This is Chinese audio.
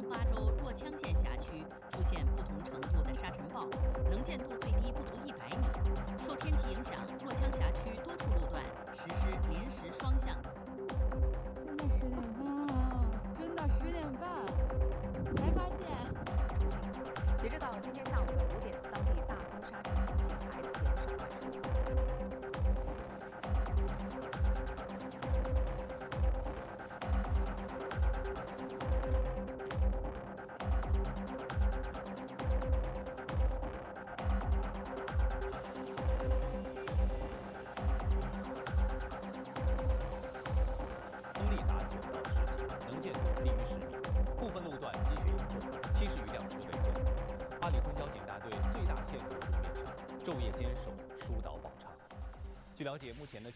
江巴州若羌县辖区出现不同程度的沙尘暴，能见度最低不足100米。受天气影响，若羌辖区多处路段实施临时双向。现在10点半，才发现。截止到今天下午的5点，当地大风沙尘暴限孩子减少外出。风力达9到10级，能见度低于10米，部分路段积雪严重，70余辆车被困。阿里昆交警大队最大限度路面上，昼夜坚守疏导保畅。据了解，目前呢